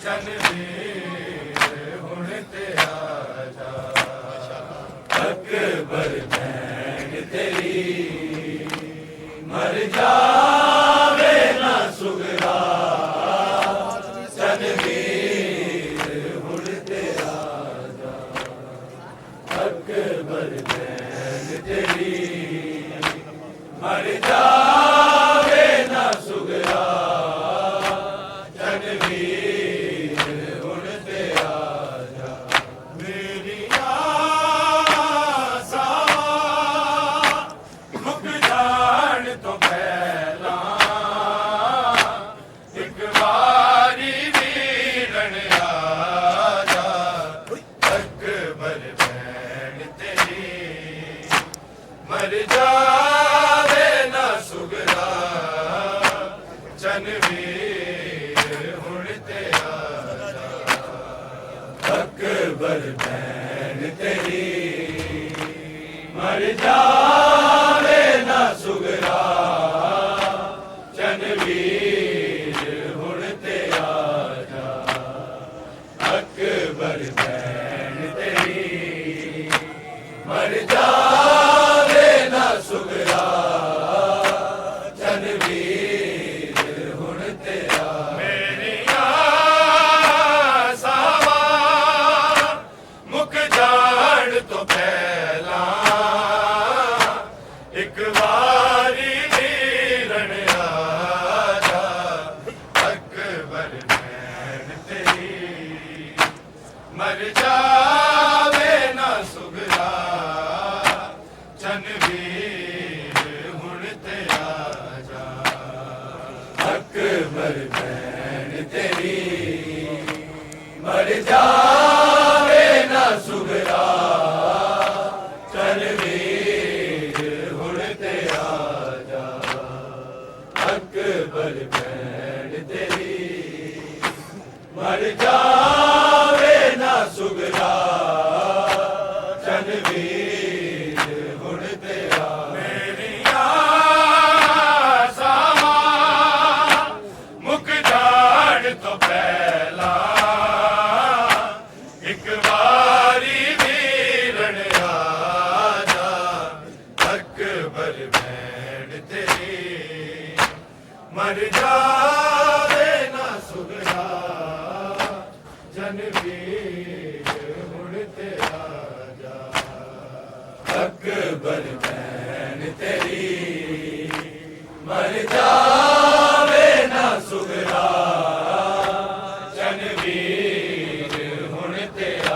ਚੰਨਵੀਰ ਹੁਣ ਤੇ ਆ ਜਾ ਅਕਬਰ ਭੈਣ ਤੇਰੀ ਮਰ ਜਾਵੇ ਨਾ ਸੁਗਰਾ ਚੰਨਵੀਰ ਹੁਣ ਤੇ ਆ ਜਾ ਅਕਬਰ ਭੈਣ ਤੇਰੀ ਮਰ ਜਾਵੇ ਨਾ ਸੁਗਰਾ ਚੰਨਵੀਰ ਹੁਣ ਤੇ ਆ ਜਾ ਮੇਰੀਆਂ ਸਾਵਾਂ ਮੁੱਕ ਜਾਣ ਤੋਂ ਪਹਿਲਾਂ ਇੱਕ ਵਾਰੀ ਵੀਰਣ ਆ ਜਾ ਅਕਬਰ ਭੈਣ ਤੇਰੀ ਮਰ ਜਾਵੇ ਨਾ ਸੁਗਰਾ ਚੰਨਵੀਰ ਹੁਣ ਤੇ ਆ ਜਾ ਅਕਬਰ ਭੈਣ ਤੇਰੀ ਮਰ ਜਾਵੇ ਨਾ ਸੁਗਰਾ ਚੰਨਵੀਰ ਹੁਣ ਤੇ ਆ ਜਾ ਅਕਬਰ ਭੈਣ ਤੇਰੀ ਮਰ ਜਾਵੇ ਨਾ ਸੁਗਰਾ ਚੰਨਵੀਰ ਹੁਣ ਤੇ ਆ ਮੇਰੀਆਂ ਸਾਵਾਂ ਮੁੱਕ ਜਾਣ ਤੋਂ ਪਹਿਲਾਂ ਇੱਕ ਵਾਰੀ ਵੀਰਣ ਆ ਜਾ ਅਕਬਰ ਭੈਣ ਤੇਰੀ ਮਰ ਜਾਵੇ ਨਾ ਸੁਗਰਾ ਚੰਨਵੀਰ ਹੁਣ ਤੇ ਆ ਜਾ ਅਕਬਰ ਭੈਣ ਤੇਰੀ ਮਰ ਜਾਵੇ ਨਾ ਸੁਗਰਾ ਚੰਨਵੀਰ ਹੁਣ ਤੇ ਆ ਜਾ ਅਕਬਰ ਭੈਣ ਤੇਰੀ ਮਰ ਜਾਵੇ ਨਾ ਸੁਗਰਾ ਚੰਨਵੀਰ ਹੁਣ ਤੇ ਆ ਮੇਰੀਆਂ ਸਾਵਾਂ ਮੁੱਕ ਜਾਣ ਤੋਂ ਪਹਿਲਾਂ ਇੱਕ ਵਾਰੀ ਵੀਰਣ ਆ ਜਾ ਅਕਬਰ ਭੈਣ ਤੇਰੀ ਮਰ ਜਾਵੇ ਨਾ ਸੁਗਰਾ ਚੰਨਵੀਰ ਹੁਣ ਤੇ ਆ ਜਾ ਅਕਬਰ ਭੈਣ ਤੇਰੀ ਮਰ ਜਾਵੇ ਨਾ ਸੁਗਰਾ ਚੰਨਵੀਰ ਹੁਣ ਤੇ ਆ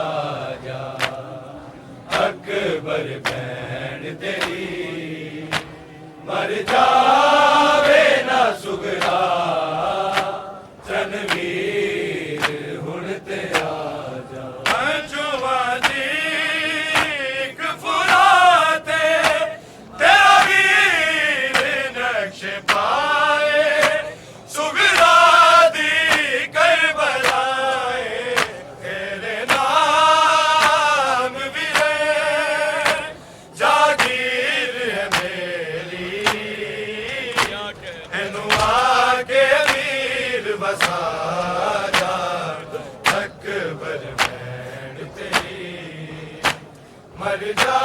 ਜਾ ਅਕਬਰ ਭੈਣ ਤੇਰੀ ਮਰ ਜਾਵੇ ਨਾ ਸੁਗਰਾ ਚੰਨਵੀਰ ਹੁਣ ਤੇ ਆ ਜਾ ਅੰਜੂਆਂ ਦੀ ਇੱਕ ਫੁਰਾਤੇ ਤੇਰਾ ਵੀਰ ਨਕਸ਼ ਪਾਏ ਸੁਗਰਾ ਦੀ ਕਰਬਲਾਏ ਤੇਰੇ ਨਾਮ ਵੀਰੇ ਜਾਗੀਰ ਹੈ ਮੇਰੀ ਇਹਨੂੰ ਆ ਕੇ ਵੀਰ ਵਸਾ ਜਾ ਅਕਬਰ ਭੈਣ ਤੇਰੀ ਮਰ ਜਾ